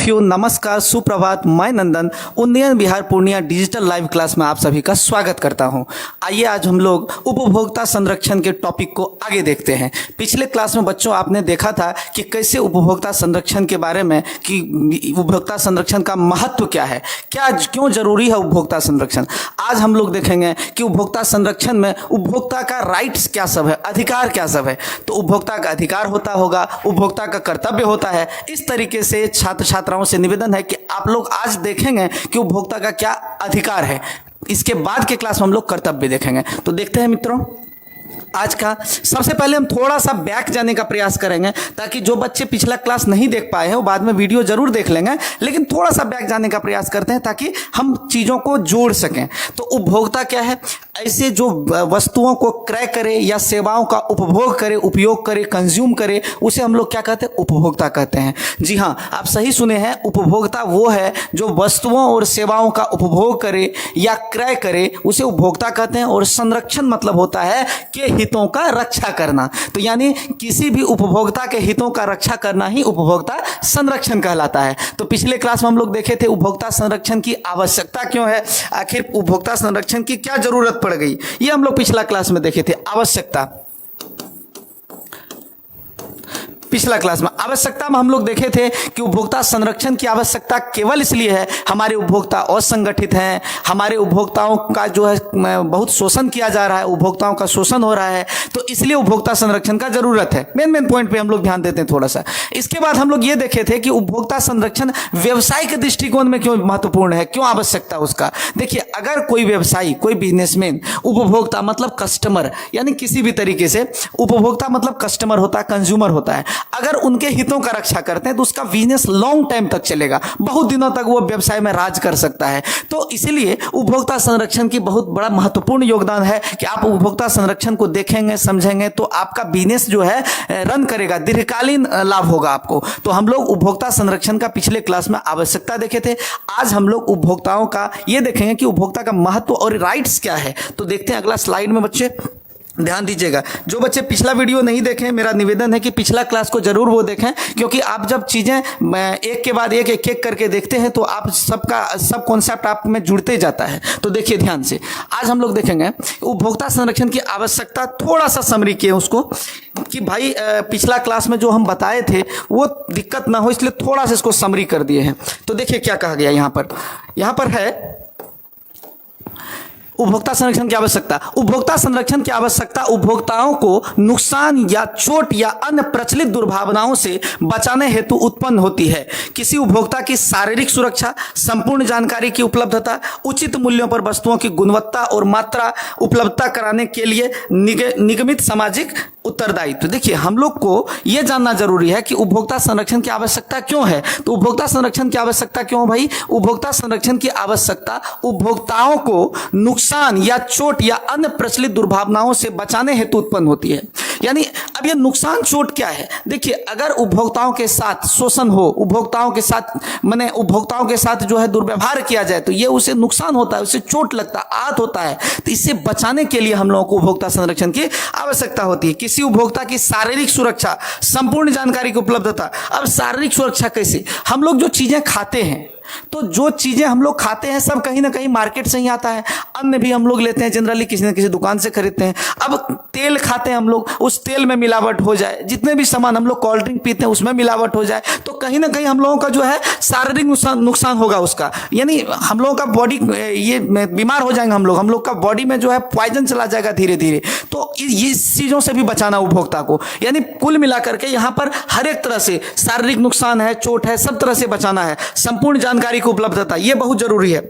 साथियों नमस्कार, सुप्रभात। मैं नंदन उन्नयन Bihar Purnia digital live class में आप सभी का स्वागत करता हूं। आइए आज हम लोग उपभोक्ता संरक्षण के टॉपिक को आगे देखते हैं। पिछले क्लास में बच्चों आपने देखा था कि कैसे उपभोक्ता संरक्षण के बारे में कि उपभोक्ता संरक्षण का महत्व क्या है, क्या क्यों जरूरी है उपभोक्ता संरक्षण। आज हम लोग देखेंगे कि उपभोक्ता संरक्षण में उपभोक्ता का राइट्स क्या सब है, अधिकार क्या सब है। तो उपभोक्ता का अधिकार होता होगा, उपभोक्ता का कर्तव्य होता है। इस तरीके से छात्र छात्राओं से निवेदन है कि आप लोग आज देखेंगे कि उपभोक्ता का क्या अधिकार है। इसके बाद के क्लास में हम लोग कर्तव्य देखेंगे। तो देखते हैं मित्रों, आज का सबसे पहले हम थोड़ा सा बैक जाने का प्रयास करेंगे ताकि जो बच्चे पिछला क्लास नहीं देख पाए हैं वो बाद में वीडियो जरूर देख लेंगे, लेकिन थोड़ा सा बैक जाने का प्रयास करते हैं ताकि हम चीज़ों को जोड़ सकें। तो उपभोक्ता क्या है? ऐसे जो वस्तुओं को क्रय करे या सेवाओं का उपभोग करे, उपयोग करे, कंज्यूम करे, उसे हम लोग क्या कहते हैं? उपभोक्ता कहते हैं। जी हाँ, आप सही सुने हैं। उपभोक्ता वो है जो वस्तुओं और सेवाओं का उपभोग करे या क्रय करे, उसे उपभोक्ता कहते हैं। और संरक्षण मतलब होता है कि हितों का रक्षा करना। तो यानी किसी भी उपभोक्ता के हितों का रक्षा करना ही उपभोक्ता संरक्षण कहलाता है। तो पिछले क्लास में हम लोग देखे थे उपभोक्ता संरक्षण की आवश्यकता क्यों है, आखिर उपभोक्ता संरक्षण की क्या जरूरत पड़ गई, ये हम लोग पिछला क्लास में देखे थे। आवश्यकता पिछला क्लास में आवश्यकता में हम लोग देखे थे कि उपभोक्ता संरक्षण की आवश्यकता केवल इसलिए है हमारे उपभोक्ता असंगठित हैं, हमारे उपभोक्ताओं का जो है बहुत शोषण किया जा रहा है, उपभोक्ताओं का शोषण हो रहा है, तो इसलिए उपभोक्ता संरक्षण का जरूरत है। मेन पॉइंट पे हम लोग ध्यान देते हैं थोड़ा सा। इसके बाद हम लोग ये देखे थे कि उपभोक्ता संरक्षण व्यवसाय के दृष्टिकोण में क्यों महत्वपूर्ण है, क्यों आवश्यकता उसका। देखिए, अगर कोई व्यवसायी, कोई बिजनेसमैन, उपभोक्ता मतलब कस्टमर, यानी किसी भी तरीके से उपभोक्ता मतलब कस्टमर होता है, कंज्यूमर होता है, अगर उनके हितों का रक्षा करते हैं तो उसका बिजनेस लॉन्ग टाइम तक चलेगा, बहुत दिनों तक वो व्यवसाय में राज कर सकता है। तो इसीलिए उपभोक्ता संरक्षण की बहुत बड़ा महत्वपूर्ण योगदान है कि आप उपभोक्ता संरक्षण को देखेंगे, समझेंगे तो आपका बिजनेस जो है रन करेगा, दीर्घकालीन लाभ होगा आपको। तो हम लोग उपभोक्ता संरक्षण का पिछले क्लास में आवश्यकता देखे थे। आज हम लोग उपभोक्ताओं का ये देखेंगे कि उपभोक्ता का महत्व और राइट्स क्या है। तो देखते हैं अगला स्लाइड में। बच्चे ध्यान दीजिएगा, जो बच्चे पिछला वीडियो नहीं देखें, मेरा निवेदन है कि पिछला क्लास को जरूर वो देखें, क्योंकि आप जब चीज़ें एक के बाद एक एक करके देखते हैं तो आप सब कॉन्सेप्ट आप में जुड़ते जाता है। तो देखिए ध्यान से, आज हम लोग देखेंगे उपभोक्ता संरक्षण की आवश्यकता। थोड़ा सा समरी किए उसको कि भाई पिछला क्लास में जो हम बताए थे वो दिक्कत ना हो, इसलिए थोड़ा सा इसको समरी कर दिए हैं। तो देखिए क्या कहा गया यहाँ पर है उपभोक्ता संरक्षण की आवश्यकता। उपभोक्ता संरक्षण की आवश्यकता उपभोक्ताओं को नुकसान या चोट या अन्य प्रचलित दुर्भावनाओं से बचाने हेतु उत्पन्न होती है। किसी उपभोक्ता की शारीरिक सुरक्षा, संपूर्ण जानकारी की उपलब्धता, उचित मूल्यों पर वस्तुओं की गुणवत्ता और मात्रा उपलब्धता कराने के लिए निगमित सामाजिक उत्तरदायित्व। देखिए, हम लोग को यह जानना जरूरी है कि उपभोक्ता संरक्षण की आवश्यकता क्यों है। तो उपभोक्ता संरक्षण की आवश्यकता क्यों भाई? उपभोक्ता संरक्षण की आवश्यकता उपभोक्ताओं को नुकसान या चोट या अन्य प्रचलित दुर्भावनाओं से बचाने हेतु उत्पन्न होती है। यानी अब ये नुकसान चोट क्या है? देखिए, अगर उपभोक्ताओं के साथ शोषण हो, उपभोक्ताओं के साथ जो है दुर्व्यवहार किया जाए तो ये उसे नुकसान होता है, उसे चोट लगता है, आहत होता है। तो इससे बचाने के लिए हम लोगों को उपभोक्ता संरक्षण की आवश्यकता होती है। किसी उपभोक्ता की शारीरिक सुरक्षा, संपूर्ण जानकारी की उपलब्धता। अब शारीरिक सुरक्षा कैसे? हम लोग जो चीजें खाते हैं, तो जो चीजें हम लोग खाते हैं सब कहीं ना कहीं मार्केट से ही आता है। अन्न भी हम लोग लेते हैं जनरली किसी न किसी दुकान से खरीदते हैं। अब तेल खाते हैं हम लोग, उस तेल में मिलावट हो जाए, जितने भी सामान हम लोग कोल्ड ड्रिंक पीते हैं उसमें मिलावट हो जाए, तो कहीं ना कहीं हम लोगों का जो है शारीरिक नुकसान होगा उसका। यानी हम लोगों का बॉडी ये बीमार हो जाएंगे, हम लोग का बॉडी में जो है पॉइजन चला जाएगा धीरे धीरे। तो इस चीजों से भी बचाना उपभोक्ता को। यानी कुल मिलाकर के यहाँ पर हर एक तरह से शारीरिक नुकसान है, चोट है, सब तरह से बचाना है। संपूर्ण जानकारी की उपलब्धता ये बहुत जरूरी है।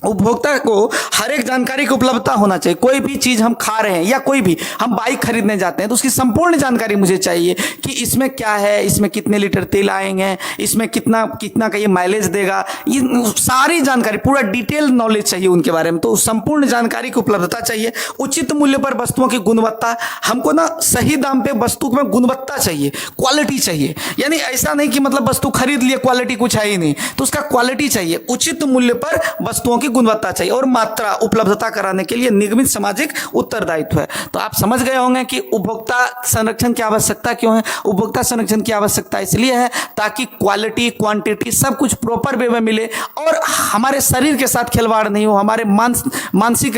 उपभोक्ता को हर एक जानकारी की उपलब्धता होना चाहिए। कोई भी चीज हम खा रहे हैं या कोई भी हम बाइक खरीदने जाते हैं तो उसकी संपूर्ण जानकारी मुझे चाहिए कि इसमें क्या है, इसमें कितने लीटर तेल आएंगे, इसमें कितना का ये माइलेज देगा, ये सारी जानकारी, पूरा डिटेल नॉलेज चाहिए उनके बारे में। तो संपूर्ण जानकारी की उपलब्धता चाहिए। उचित मूल्य पर वस्तुओं की गुणवत्ता, हमको ना सही दाम पे वस्तु में गुणवत्ता चाहिए, क्वालिटी चाहिए। यानी ऐसा नहीं कि मतलब वस्तु खरीद लिए क्वालिटी कुछ है ही नहीं, तो उसका क्वालिटी चाहिए। उचित मूल्य पर वस्तुओं की की गुणवत्ता चाहिए और मात्रा उपलब्धता कराने के लिए निगमित सामाजिक उत्तरदायित्व है। तो आप समझ गए होंगे कि उपभोक्ता संरक्षण की आवश्यकता क्यों है। उपभोक्ता संरक्षण की आवश्यकता इसलिए है ताकि क्वालिटी क्वांटिटी सब कुछ प्रॉपर वे में मिले और हमारे शरीर के साथ खिलवाड़ नहीं हो, हमारे मानसिक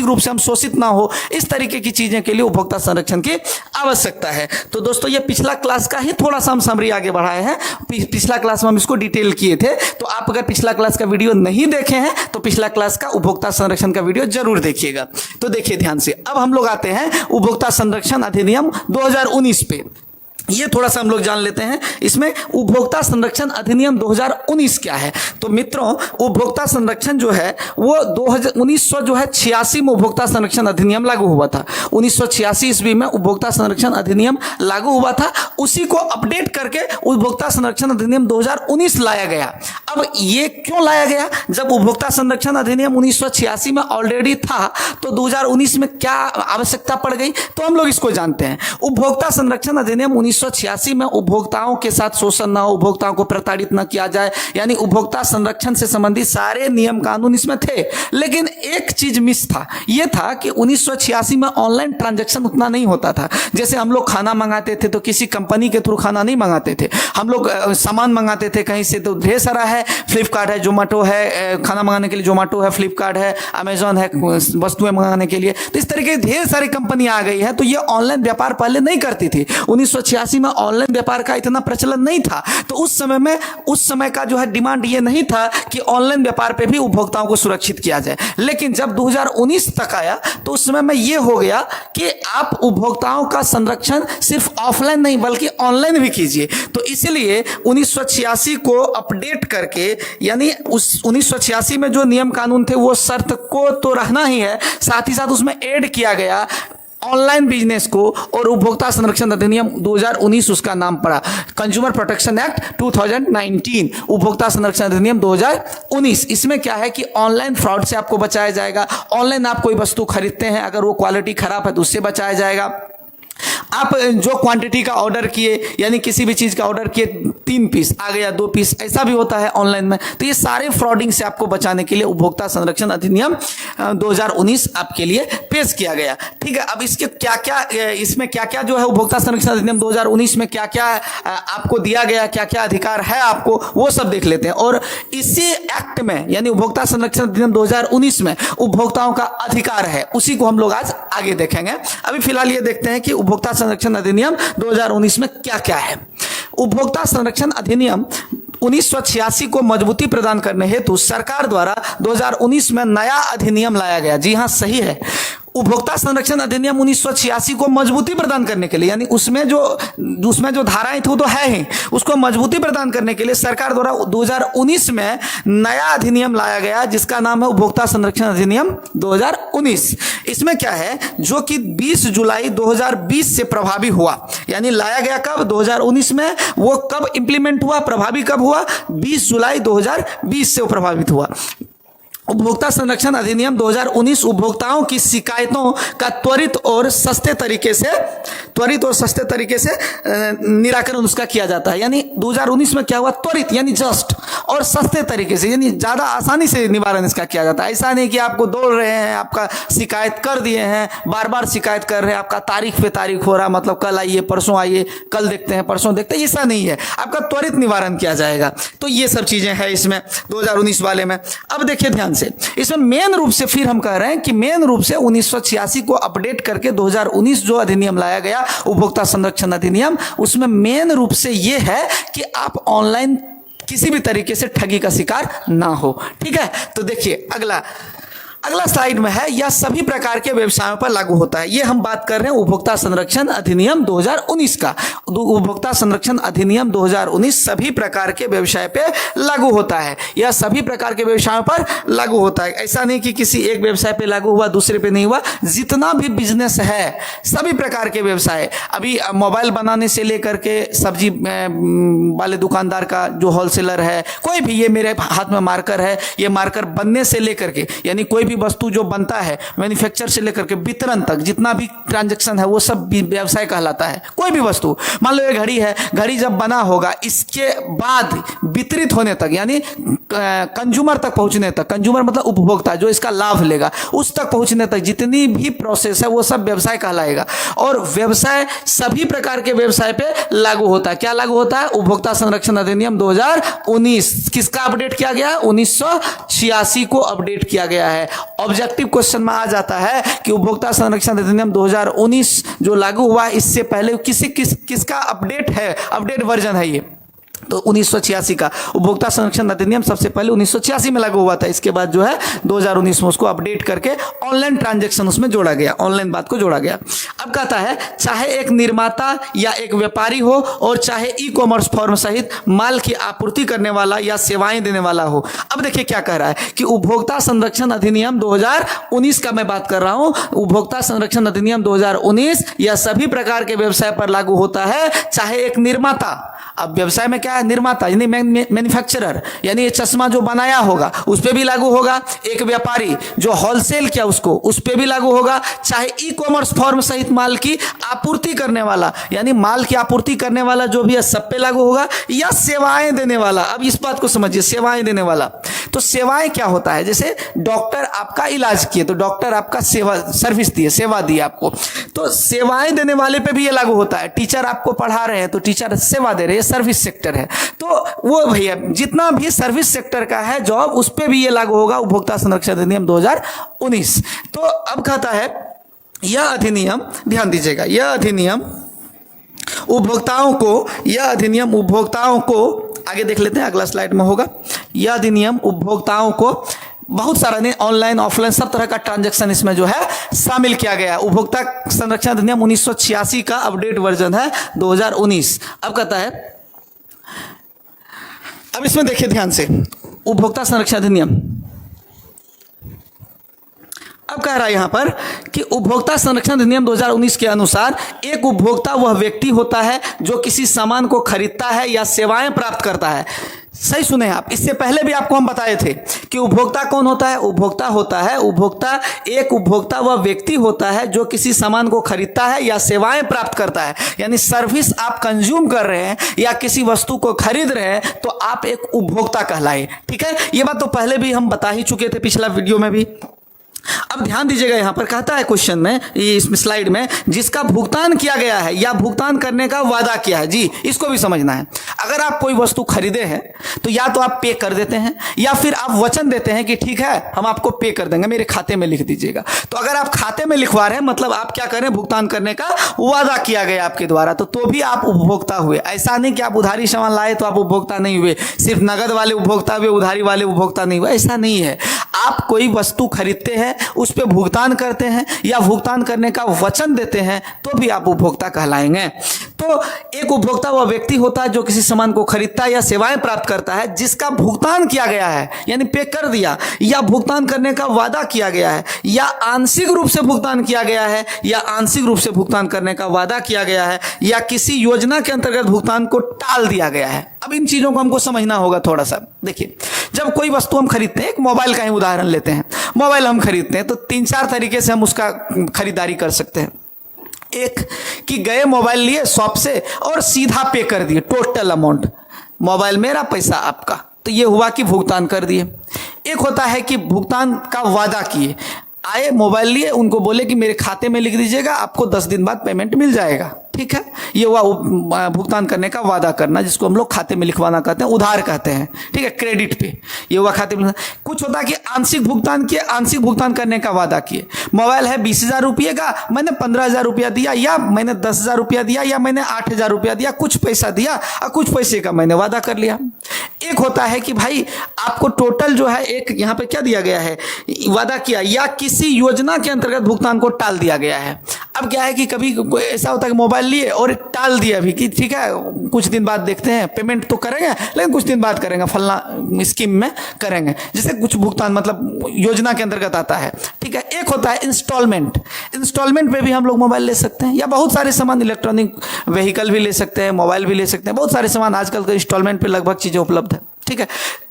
रूप से हम शोषित ना हो, इस तरीके की चीजें के लिए उपभोक्ता संरक्षण की आवश्यकता है। तो दोस्तों ये पिछला क्लास का ही थोड़ा सा हम समरी आगे बढ़ाए हैं। पिछला क्लास में हम इसको डिटेल किए थे, तो आप अगर पिछला क्लास का वीडियो नहीं देखे हैं तो पिछला क्लास का उपभोक्ता संरक्षण का वीडियो जरूर देखिएगा। तो देखिए ध्यान से, अब हम लोग आते हैं उपभोक्ता संरक्षण अधिनियम 2019 पे। ये थोड़ा सा हम लोग जान लेते हैं इसमें उपभोक्ता संरक्षण अधिनियम 2019 क्या है। तो मित्रों उपभोक्ता संरक्षण जो है वो 1986 में उपभोक्ता संरक्षण अधिनियम लागू हुआ था। 1986 ईस्वी में उपभोक्ता संरक्षण अधिनियम लागू हुआ था, उसी को अपडेट करके उपभोक्ता संरक्षण अधिनियम 2019 लाया गया। अब ये क्यों लाया गया, जब उपभोक्ता संरक्षण अधिनियम 1986 में ऑलरेडी था तो 2019 में क्या आवश्यकता पड़ गई, तो हम लोग इसको जानते हैं। उपभोक्ता संरक्षण अधिनियम 1986 में उपभोक्ताओं के साथ शोषण न हो, उपभोक्ताओं को प्रताड़ित न किया जाए, यानी उपभोक्ता संरक्षण से संबंधित सारे नियम कानून इसमें थे। लेकिन एक चीज मिस था, यह था कि 1986 में ऑनलाइन ट्रांजैक्शन उतना नहीं होता था। जैसे हम लोग खाना मंगाते थे तो किसी कंपनी के थ्रू खाना नहीं मंगाते थे, हम लोग सामान मंगाते थे कहीं से, तो ढेर सारा है, फ्लिपकार्ट है, जोमेटो है, खाना मंगाने के लिए जोमेटो है, फ्लिपकार्ट है, अमेजॉन है वस्तुएं मंगाने के लिए। तो इस तरीके ढेर सारी कंपनी आ गई है, तो ये ऑनलाइन व्यापार पहले नहीं करती थी। 1986 में ऑनलाइन व्यापार का इतना प्रचलन नहीं था, तो उस समय का जो है डिमांड ये नहीं था कि ऑनलाइन व्यापार पे भी उपभोक्ताओं को सुरक्षित किया जाए। लेकिन जब 2019 तक आया तो उस समय में ये हो गया कि आप उपभोक्ताओं का संरक्षण सिर्फ ऑफलाइन नहीं बल्कि ऑनलाइन भी कीजिए। तो इसलिए 1986 को अपडेट करके, यानी उस 1986 में जो नियम कानून थे वो शर्त को तो रहना ही है, साथ ही साथ उसमें ऐड किया गया ऑनलाइन बिजनेस को, और उपभोक्ता संरक्षण अधिनियम 2019 उसका नाम पड़ा, कंज्यूमर प्रोटेक्शन एक्ट 2019, उपभोक्ता संरक्षण अधिनियम 2019। इसमें क्या है कि ऑनलाइन फ्रॉड से आपको बचाया जाएगा। ऑनलाइन आप कोई वस्तु खरीदते हैं, अगर वो क्वालिटी खराब है तो उससे बचाया जाएगा। आप जो क्वांटिटी का ऑर्डर किए, यानी किसी भी चीज का ऑर्डर किए 3 पीस आ गया 2 पीस, ऐसा भी होता है ऑनलाइन में, तो ये सारे फ्रॉडिंग से आपको बचाने के लिए उपभोक्ता संरक्षण अधिनियम 2019 आपके लिए पेश किया गया। ठीक है, अब इसके इसमें क्या क्या जो है उपभोक्ता संरक्षण अधिनियम 2019 में क्या क्या आपको दिया गया, क्या क्या अधिकार है आपको, वो सब देख लेते हैं। और इसी एक्ट में, यानी उपभोक्ता संरक्षण अधिनियम 2019 में उपभोक्ताओं का अधिकार है, उसी को हम लोग आज आगे देखेंगे। अभी फिलहाल ये देखते हैं कि उपभोक्ता संरक्षण अधिनियम 2019 में क्या क्या है। उपभोक्ता संरक्षण अधिनियम 1986 को मजबूती प्रदान करने हेतु सरकार द्वारा 2019 में नया अधिनियम लाया गया। जी हां, सही है, उपभोक्ता संरक्षण अधिनियम 1986 को मजबूती प्रदान करने के लिए, यानी उसमें जो धाराएं थी वो तो है ही, उसको मजबूती प्रदान करने के लिए सरकार द्वारा 2019 में नया अधिनियम लाया गया जिसका नाम है उपभोक्ता संरक्षण अधिनियम 2019। इसमें क्या है, जो कि 20 जुलाई 2020 से प्रभावी हुआ, यानी लाया गया कब, 2019 में, वो कब इंप्लीमेंट हुआ, प्रभावी कब हुआ, 20 जुलाई 2020 से वो प्रभावित हुआ। उपभोक्ता संरक्षण अधिनियम 2019 उपभोक्ताओं की शिकायतों का त्वरित और सस्ते तरीके से निराकरण उसका किया जाता है। यानी 2019 में क्या हुआ, त्वरित यानी जस्ट, और सस्ते तरीके से, यानी ज़्यादा आसानी से निवारण इसका किया जाता है। ऐसा नहीं कि आपको दौड़ रहे हैं, आपका शिकायत कर दिए हैं, बार बार शिकायत कर रहे हैं, आपका तारीख पे तारीख हो रहा, मतलब कल आइए, परसों आइए, कल देखते हैं, परसों देखते हैं, ऐसा नहीं है, आपका त्वरित निवारण किया जाएगा। तो ये सब चीज़ें हैं इसमें 2019 वाले में। अब देखिए ध्यान से, इसमें मेन रूप से फिर हम कह रहे हैं कि मेन रूप से 1986 को अपडेट करके 2019 जो अधिनियम लाया गया उपभोक्ता संरक्षण अधिनियम, उसमें मेन रूप से यह है कि आप ऑनलाइन किसी भी तरीके से ठगी का शिकार ना हो। ठीक है, तो देखिए अगला स्लाइड में है, यह सभी प्रकार के व्यवसायों पर लागू होता है। ये हम बात कर रहे हैं उपभोक्ता संरक्षण अधिनियम 2019 का। उपभोक्ता संरक्षण अधिनियम 2019 सभी प्रकार के व्यवसाय पे लागू होता है, यह सभी प्रकार के व्यवसायों पर लागू होता है। ऐसा नहीं कि किसी एक व्यवसाय पे लागू हुआ दूसरे पे नहीं हुआ, जितना भी बिजनेस है सभी प्रकार के व्यवसाय, अभी मोबाइल बनाने से लेकर के सब्जी वाले दुकानदार का जो होलसेलर है, कोई भी, ये मेरे हाथ में मार्कर है, ये मार्कर बनने से लेकर के, यानी कोई भी वस्तु जो बनता है मैन्युफैक्चर से लेकर के वितरण तक जितना भी ट्रांजैक्शन है वो सब व्यवसाय कहलाता है। कोई भी वस्तु, मान लो ये घड़ी है, घड़ी जब बना होगा इसके बाद वितरित होने तक यानी कंज्यूमर तक पहुंचने तक, कंज्यूमर मतलब उपभोक्ता जो इसका लाभ लेगा, उस तक पहुंचने तक जितनी भी प्रोसेस है वो सब व्यवसाय कहलाएगा। और व्यवसाय सभी प्रकार के व्यवसाय पे लागू होता है। क्या लागू होता है? उपभोक्ता संरक्षण अधिनियम 2019। किसका अपडेट किया गया? 1986 को अपडेट किया गया है। ऑब्जेक्टिव क्वेश्चन में आ जाता है कि उपभोक्ता संरक्षण अधिनियम 2019 जो लागू हुआ इससे पहले किसका अपडेट है, अपडेट वर्जन है ये, तो 1986 का उपभोक्ता संरक्षण अधिनियम सबसे पहले 1986 में लागू हुआ था। इसके बाद जो है 2019 में उसको अपडेट करके ऑनलाइन ट्रांजैक्शन उसमें जोड़ा गया, ऑनलाइन बात को जोड़ा गया। अब कहता है चाहे एक निर्माता या एक व्यापारी हो और चाहे ई कॉमर्स फर्म सहित माल की आपूर्ति करने वाला या सेवाएं देने वाला हो। अब देखिए क्या कह रहा है कि उपभोक्ता संरक्षण अधिनियम 2019 का मैं बात कर रहा हूं। उपभोक्ता संरक्षण अधिनियम 2019 यह सभी प्रकार के व्यवसाय पर लागू होता है, चाहे एक निर्माता, अब व्यवसाय में क्या है, निर्माता यानी मैन्युफैक्चरर, यानी ये चश्मा जो बनाया होगा उस पर भी लागू होगा। एक व्यापारी जो होलसेल किया उसको, उस पर भी लागू होगा। चाहे ई कॉमर्स फर्म सहित माल की आपूर्ति करने वाला, यानी माल की आपूर्ति करने वाला जो भी है सब पे लागू होगा। या सेवाएं देने वाला, अब इस बात को समझिए, सेवाएं देने वाला, तो सेवाएं क्या होता है? जैसे डॉक्टर आपका इलाज किए तो डॉक्टर आपका सेवा सर्विस दिए, सेवा दी आपको, तो सेवाएं देने वाले पे भी ये लागू होता है। टीचर आपको पढ़ा रहे हैं तो टीचर सेवा दे रहे हैं, सर्विस सेक्टर है, तो वो भैया जितना भी सर्विस सेक्टर का है जॉब उस पे भी ये लागू होगा उपभोक्ता संरक्षण अधिनियम 2019। तो अब कहता है यह अधिनियम, ध्यान दीजिएगा, यह अधिनियम उपभोक्ताओं को आगे देख लेते हैं, अगला स्लाइड में होगा। यह अधिनियम उपभोक्ताओं को बहुत सारा नहीं, ऑनलाइन ऑफलाइन सब तरह का ट्रांजैक्शन इसमें जो है शामिल किया गया है। उपभोक्ता संरक्षण अधिनियम 1986 का अपडेट वर्जन है 2019। अब कहता है, अब इसमें देखिए ध्यान से, उपभोक्ता संरक्षण अधिनियम अब कह रहा है यहां पर कि उपभोक्ता संरक्षण अधिनियम 2019 के अनुसार एक उपभोक्ता वह व्यक्ति होता है जो किसी सामान को खरीदता है या सेवाएं प्राप्त करता है। सही सुने आप, इससे पहले भी आपको हम बताए थे कि उपभोक्ता कौन होता है? एक उपभोक्ता वह व्यक्ति होता है जो किसी सामान को खरीदता है या सेवाएं प्राप्त करता है। यानी सर्विस आप कंज्यूम कर रहे हैं या किसी वस्तु को खरीद रहे हैं तो आप एक उपभोक्ता कहलाए। ठीक है, ये बात तो पहले भी हम बता ही चुके थे पिछला वीडियो में भी। अब ध्यान दीजिएगा, यहां पर कहता है क्वेश्चन में, इस स्लाइड में, जिसका भुगतान किया गया है या भुगतान करने का वादा किया है। जी, इसको भी समझना है। अगर आप कोई वस्तु खरीदे हैं तो या तो आप पे कर देते हैं या फिर आप वचन देते हैं कि ठीक है हम आपको पे कर देंगे, मेरे खाते में लिख दीजिएगा। तो अगर आप खाते में लिखवा रहे हैं मतलब आप क्या करें, भुगतान करने का वादा किया गया आपके द्वारा, तो भी आप उपभोक्ता हुए। ऐसा नहीं कि आप उधारी सामान लाए तो आप उपभोक्ता नहीं हुए, सिर्फ नगद वाले उपभोक्ता हुए, उधारी वाले उपभोक्ता नहीं हुए, ऐसा नहीं है। आप कोई वस्तु खरीदते हैं, उस पर भुगतान करते हैं या भुगतान करने का वचन देते हैं तो भी आप उपभोक्ता कहलाएंगे। तो एक उपभोक्ता वह व्यक्ति होता है जो किसी सामान को खरीदता है या सेवाएं प्राप्त करता है जिसका भुगतान किया गया है, यानी पे कर दिया, या भुगतान करने का वादा किया गया है, या आंशिक रूप से भुगतान किया गया है, या आंशिक रूप से भुगतान करने का वादा किया गया है, या किसी योजना के अंतर्गत भुगतान को टाल दिया गया है। अब इन चीजों को हमको समझना होगा थोड़ा सा। देखिए, जब कोई वस्तु हम खरीदते हैं, एक मोबाइल का ही उदाहरण लेते हैं, मोबाइल हम खरीदते हैं तो 3-4 तरीके से हम उसका खरीदारी कर सकते हैं। एक कि गए मोबाइल लिए शॉप से और सीधा पे कर दिए टोटल अमाउंट, मोबाइल मेरा पैसा आपका, तो ये हुआ कि भुगतान कर दिए। एक होता है कि भुगतान का वादा किए, आए मोबाइल लिए, उनको बोले कि मेरे खाते में लिख दीजिएगा, आपको 10 दिन बाद पेमेंट मिल जाएगा। ठीक है, ये हुआ भुगतान करने का वादा करना, जिसको हम लोग खाते में लिखवाना कहते हैं, उधार कहते हैं। ठीक है, क्रेडिट पे ये हुआ खाते में। कुछ होता है कि आंशिक भुगतान किए, आंशिक भुगतान करने का वादा किए। मोबाइल है 20,000 रुपये का, मैंने 15,000 रुपया दिया, या मैंने 10,000 रुपया दिया, या मैंने 8,000 रुपया दिया, कुछ पैसा दिया और कुछ पैसे का मैंने वादा कर लिया। एक होता है कि भाई आपको टोटल जो है, एक यहाँ पे क्या दिया गया है, वादा किया या किसी योजना के अंतर्गत भुगतान को टाल दिया गया है। अब क्या है कि कभी ऐसा होता है कि मोबाइल लिए और टाल दिया भी कि ठीक है कुछ दिन बाद देखते हैं, पेमेंट तो करेंगे लेकिन कुछ दिन बाद करेंगे, फलना स्कीम में करेंगे, जैसे कुछ भुगतान मतलब योजना के अंतर्गत आता है। ठीक है, एक होता है इंस्टॉलमेंट, इंस्टॉलमेंट पे भी हम लोग मोबाइल ले सकते हैं, या बहुत सारे सामान, इलेक्ट्रॉनिक व्हीकल भी ले सकते हैं, मोबाइल भी ले सकते हैं, बहुत सारे सामान आजकल के इंस्टॉलमेंट पे लगभग चीज़ें उपलब्ध है। ठीक है,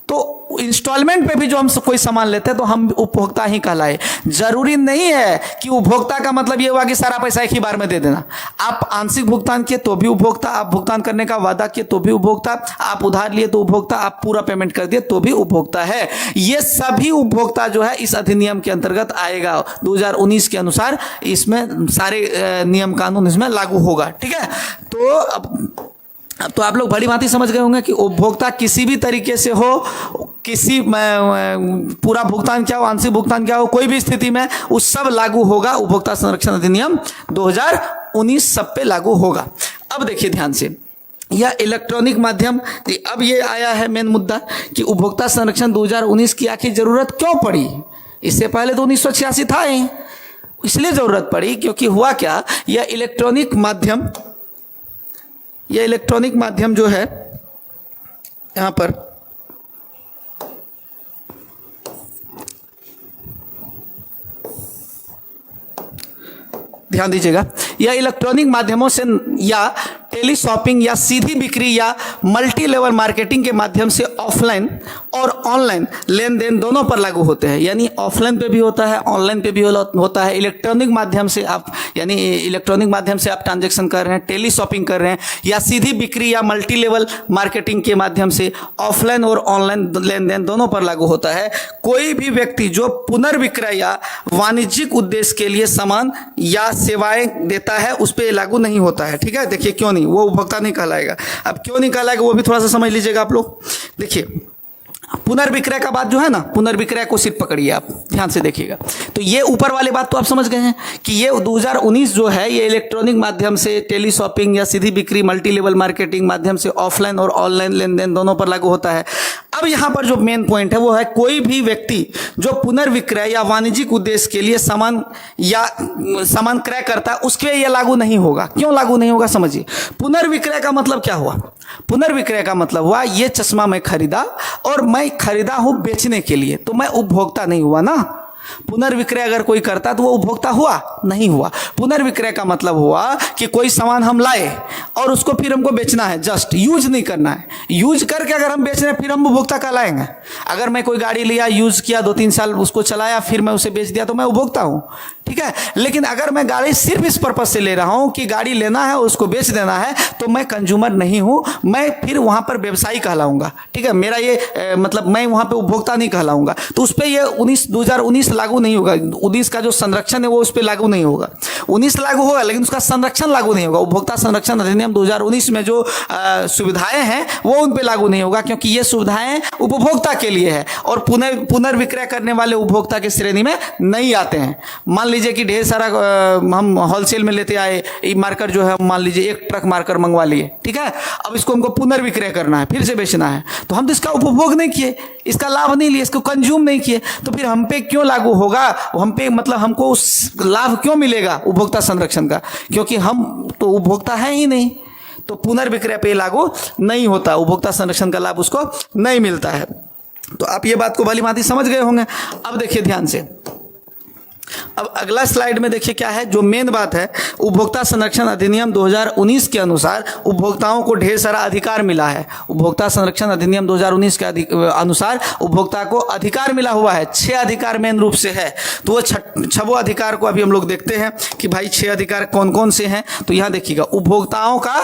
तो इंस्टॉलमेंट पे भी जो हम कोई सामान लेते हैं तो हम उपभोक्ता ही कहलाए। जरूरी नहीं है कि उपभोक्ता का मतलब ये हुआ कि सारा पैसा एक ही बार में दे देना। आप आंशिक भुगतान किए तो भी उपभोक्ता, आप भुगतान करने का वादा किए तो भी उपभोक्ता, आप उधार लिए तो उपभोक्ता, आप पूरा पेमेंट कर दिए तो भी उपभोक्ता है। ये सभी उपभोक्ता जो है इस अधिनियम के अंतर्गत आएगा। 2019 के अनुसार इसमें सारे नियम कानून इसमें लागू होगा। ठीक है, तो अब तो आप लोग बड़ी बात ही समझ गए होंगे कि उपभोक्ता किसी भी तरीके से हो, किसी पूरा भुगतान क्या हो, आंशिक भुगतान क्या हो, कोई भी स्थिति में उस सब लागू होगा। उपभोक्ता संरक्षण अधिनियम 2019 सब पे लागू होगा। अब देखिए ध्यान से, यह इलेक्ट्रॉनिक माध्यम, अब ये आया है मेन मुद्दा कि उपभोक्ता संरक्षण 2019 की आखिर जरूरत क्यों पड़ी। इससे पहले तो 1986 था ही, इसलिए जरूरत पड़ी क्योंकि हुआ क्या, यह इलेक्ट्रॉनिक माध्यम जो है यहां पर ध्यान दीजिएगा, यह इलेक्ट्रॉनिक माध्यमों से या टेली शॉपिंग या सीधी बिक्री या मल्टी लेवल मार्केटिंग के माध्यम से ऑफलाइन और ऑनलाइन लेन देन दोनों पर लागू होते हैं। यानी ऑफलाइन पे भी होता है, ऑनलाइन पे भी होता है। इलेक्ट्रॉनिक माध्यम से आप, यानी इलेक्ट्रॉनिक माध्यम से आप ट्रांजैक्शन कर रहे हैं, टेली शॉपिंग कर रहे हैं, या सीधी बिक्री या मल्टी लेवल मार्केटिंग के माध्यम से ऑफलाइन और ऑनलाइन लेन देन दोनों पर लागू होता है। कोई भी व्यक्ति जो पुनर्विक्रय या वाणिज्यिक उद्देश्य के लिए सामान या सेवाएं देता है उस पर लागू नहीं होता है। ठीक है, देखिए क्यों नहीं, वो उपभोक्ता नहीं कहलाएगा। अब क्यों नहीं कहलाएगा वो भी थोड़ा सा समझ लीजिएगा आप लोग। देखिए पुनर्विक्रय का बात जो है ना, पुनर्विक्रय को सिर्फ पकड़िए आप, ध्यान से देखिएगा। तो ये ऊपर वाले बात तो आप समझ गए हैं कि ये 2019 जो है ये इलेक्ट्रॉनिक माध्यम से टेली शॉपिंग या सीधी बिक्री मल्टी लेवल मार्केटिंग माध्यम से ऑफलाइन और ऑनलाइन लेन देन दोनों पर लागू होता है। अब यहां पर जो मेन पॉइंट है वो है, कोई भी व्यक्ति जो पुनर्विक्रय या वाणिज्यिक उद्देश्य के लिए सामान क्रय करता है उसके ये लागू नहीं होगा। क्यों लागू नहीं होगा समझिए। पुनर्विक्रय का मतलब क्या हुआ, पुनर्विक्रय का मतलब हुआ ये चश्मा मैं खरीदा और मैं खरीदा हूं बेचने के लिए, तो मैं उपभोक्ता नहीं हुआ ना। पुनर्विक्रय अगर कोई करता तो वो उपभोक्ता हुआ नहीं हुआ। पुनर्विक्रय का मतलब हुआ कि कोई सामान हम लाए और उसको फिर हमको बेचना है, जस्ट यूज नहीं करना है। यूज करके अगर हम बेच रहे हैं फिर हम उपभोक्ता कहलाएंगे। अगर मैं कोई गाड़ी लिया, यूज किया, 2-3 साल उसको चलाया, फिर मैं उसे बेच दिया तो मैं उपभोक्ता हूं। ठीक है, लेकिन अगर मैं गाड़ी सिर्फ इस पर्पज से ले रहा हूं कि गाड़ी लेना है और उसको बेच देना है तो मैं कंज्यूमर नहीं हूं, मैं फिर वहां पर व्यवसायी कहलाऊंगा। ठीक है, मेरा ये मतलब मैं वहां पे उपभोक्ता नहीं कहलाऊंगा। तो उस पर ये 2019 लागू नहीं होगा। 19 का जो संरक्षण है वो उस पर लागू नहीं होगा। 19 लागू होगा लेकिन उसका संरक्षण लागू नहीं होगा। उपभोक्ता संरक्षण अधिनियम 2019 में जो सुविधाएं हैं वो उन पर लागू नहीं होगा, क्योंकि ये सुविधाएं उपभोक्ता के लिए है और पुनर्विक्रय करने वाले उपभोक्ता की श्रेणी में नहीं आते हैं। मान लीजिए कि ढेर सारा हम होलसेल में लेते आए, मार्कर जो है मान लीजिए 1 ट्रक मार्कर मंगवा लिए। ठीक है, अब इसको हमको पुनर्विक्रय करना है, फिर से बेचना है, तो हम तो इसका उपभोग नहीं किए, इसका लाभ नहीं लिए, इसको कंज्यूम नहीं किए, तो फिर हम पे क्यों लागू होगा, हम पे मतलब हमको उस लाभ क्यों मिलेगा उपभोक्ता संरक्षण का, क्योंकि हम तो उपभोक्ता है ही नहीं। तो पुनर्विक्रय पे लागू नहीं होता, उपभोक्ता संरक्षण का लाभ उसको नहीं मिलता है। तो आप ये बात को भली भांति समझ गए होंगे। अब देखिए ध्यान से, अब अगला स्लाइड में देखिए क्या है जो मेन बात है। उपभोक्ता संरक्षण अधिनियम 2019 के अनुसार उपभोक्ताओं को ढेर सारा अधिकार मिला है। उपभोक्ता संरक्षण अधिनियम 2019 के अनुसार उपभोक्ता को अधिकार मिला हुआ है। 6 अधिकार मेन रूप से है। तो वो 6 अधिकार को अभी हम लोग देखते हैं कि भाई 6 अधिकार कौन कौन से हैं। तो यहाँ देखिएगा, उपभोक्ताओं का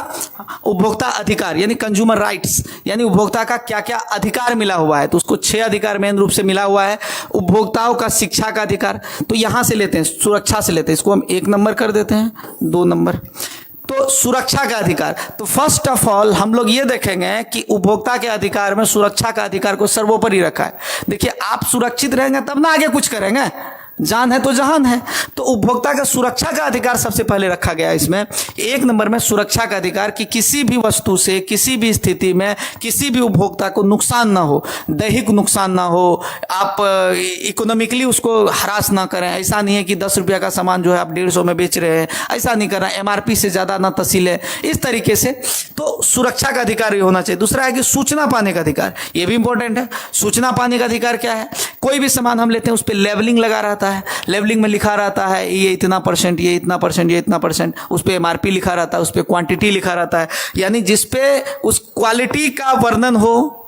उपभोक्ता अधिकार यानी कंज्यूमर राइट्स, यानी उपभोक्ता का क्या क्या अधिकार मिला हुआ है, तो उसको 6 अधिकार मेन रूप से मिला हुआ है। उपभोक्ताओं का शिक्षा का अधिकार, तो यहाँ से लेते हैं, सुरक्षा से लेते हैं, इसको हम 1 नंबर कर देते हैं, 2 नंबर। तो सुरक्षा का अधिकार, तो फर्स्ट ऑफ ऑल हम लोग ये देखेंगे कि उपभोक्ता के अधिकार में सुरक्षा का अधिकार को सर्वोपरि रखा है। देखिए, आप सुरक्षित रहेंगे तब ना आगे कुछ करेंगे, जान है तो जहान है। तो उपभोक्ता का सुरक्षा का अधिकार सबसे पहले रखा गया है इसमें। 1 नंबर में सुरक्षा का अधिकार कि किसी भी वस्तु से किसी भी स्थिति में किसी भी उपभोक्ता को नुकसान ना हो, दैहिक नुकसान ना हो, आप इकोनॉमिकली उसको हरास ना करें। ऐसा नहीं है कि 10 रुपया का सामान जो है आप 150 में बेच रहे हैं, ऐसा नहीं करना। MRP से ज़्यादा ना तसीले, इस तरीके से। तो सुरक्षा का अधिकार ये होना चाहिए। दूसरा है कि सूचना पाने का अधिकार, ये भी इंपॉर्टेंट है। सूचना पाने का अधिकार क्या है, कोई भी सामान हम लेते हैं उस पर लेबलिंग लगा रहता है, लेबलिंग में लिखा रहता है ये इतना %, ये इतना %, ये इतना %, उस पे MRP लिखा रहता है, उस पे क्वांटिटी लिखा रहता है, यानी जिस पे उस क्वालिटी का वर्णन हो,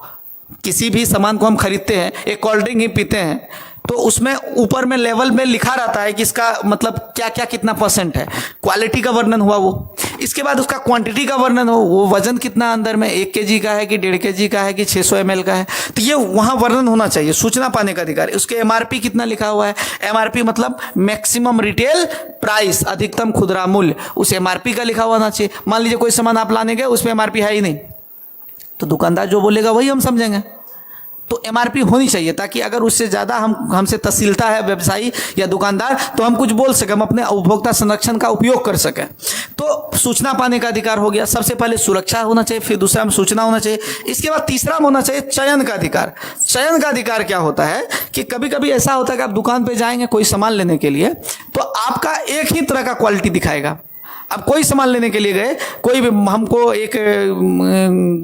किसी भी सामान को हम खरीदते हैं, एक कोल्ड ड्रिंक ही पीते हैं, तो उसमें ऊपर में लेवल में लिखा रहता है कि इसका मतलब क्या क्या कितना परसेंट है, क्वालिटी का वर्णन हुआ वो। इसके बाद उसका क्वांटिटी का वर्णन हो, वो वजन कितना अंदर में 1 kg का है कि 1.5 kg का है कि 600 ml का है, तो ये वहाँ वर्णन होना चाहिए, सूचना पाने का अधिकार। उसके MRP कितना लिखा हुआ है, MRP मतलब मैक्सिमम रिटेल प्राइस, अधिकतम खुदरा मूल्य, उस MRP का लिखा हुआ होना चाहिए। मान लीजिए कोई सामान आप लाने गए, उसमें MRP है ही नहीं, तो दुकानदार जो बोलेगा वही हम समझेंगे। तो MRP होनी चाहिए, ताकि अगर उससे ज़्यादा हमसे तहसीलता है व्यवसायी या दुकानदार, तो हम कुछ बोल सकें, हम अपने उपभोक्ता संरक्षण का उपयोग कर सकें। तो सूचना पाने का अधिकार हो गया। सबसे पहले सुरक्षा होना चाहिए, फिर दूसरा में सूचना होना चाहिए। इसके बाद तीसरा में होना चाहिए चयन का अधिकार। चयन का अधिकार क्या होता है कि कभी कभी ऐसा होता है कि आप दुकान पर जाएंगे कोई सामान लेने के लिए, तो आपका एक ही तरह का क्वालिटी दिखाएगा। अब कोई सामान लेने के लिए गए, कोई भी हमको एक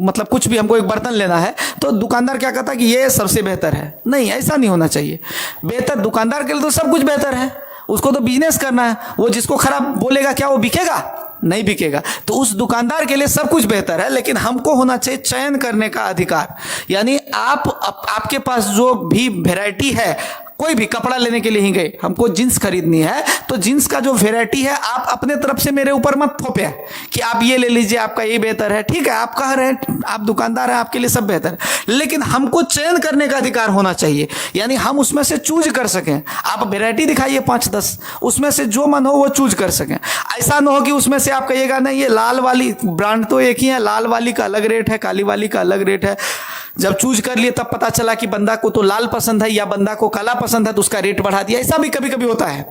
मतलब कुछ भी हमको एक बर्तन लेना है, तो दुकानदार क्या कहता है कि ये सबसे बेहतर है। नहीं, ऐसा नहीं होना चाहिए। बेहतर दुकानदार के लिए तो सब कुछ बेहतर है, उसको तो बिजनेस करना है। वो जिसको खराब बोलेगा क्या वो बिकेगा? नहीं बिकेगा। तो उस दुकानदार के लिए सब कुछ बेहतर है, लेकिन हमको होना चाहिए चयन करने का अधिकार। यानी आपके पास जो भी वैरायटी है, कोई भी कपड़ा लेने के लिए ही गए, हमको जींस खरीदनी है, तो जींस का जो वैरायटी है आप अपने तरफ से मेरे ऊपर मत थोपे कि आप ये ले लीजिए, आपका ये बेहतर है। ठीक है, आप कह रहे हैं, आप दुकानदार हैं, आपके लिए सब बेहतर है, लेकिन हमको चयन करने का अधिकार होना चाहिए। यानी हम उसमें से चूज कर सकें। आप वैरायटी दिखाइए 5-10, उसमें से जो मन हो वो चूज कर सकें। ऐसा ना हो कि उसमें से आप कहिएगा नहीं, ये लाल वाली ब्रांड तो एक ही है, लाल वाली का अलग रेट है, काली वाली का अलग रेट है। जब चूज कर लिए तब पता चला कि बंदा को तो लाल पसंद है या बंदा को काला पसंद है, तो उसका रेट बढ़ा दिया। ऐसा भी कभी कभी होता है।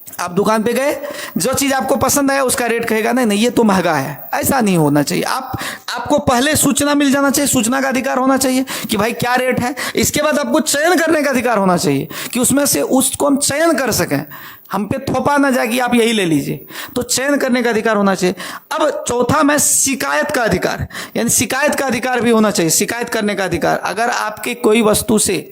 आप दुकान पे गए, जो चीज आपको पसंद है उसका रेट कहेगा नहीं ये तो महंगा है। ऐसा नहीं होना चाहिए। आपको पहले सूचना मिल जाना चाहिए, सूचना का अधिकार होना चाहिए कि भाई क्या रेट है। इसके बाद आपको चयन करने का अधिकार होना चाहिए कि उसमें से उसको हम चयन कर सकें, हम पे थोपा ना जाए कि आप यही ले लीजिए। तो चयन करने का अधिकार होना चाहिए। अब चौथा में शिकायत का अधिकार, यानी शिकायत का अधिकार भी होना चाहिए। शिकायत करने का अधिकार, अगर आपके कोई वस्तु से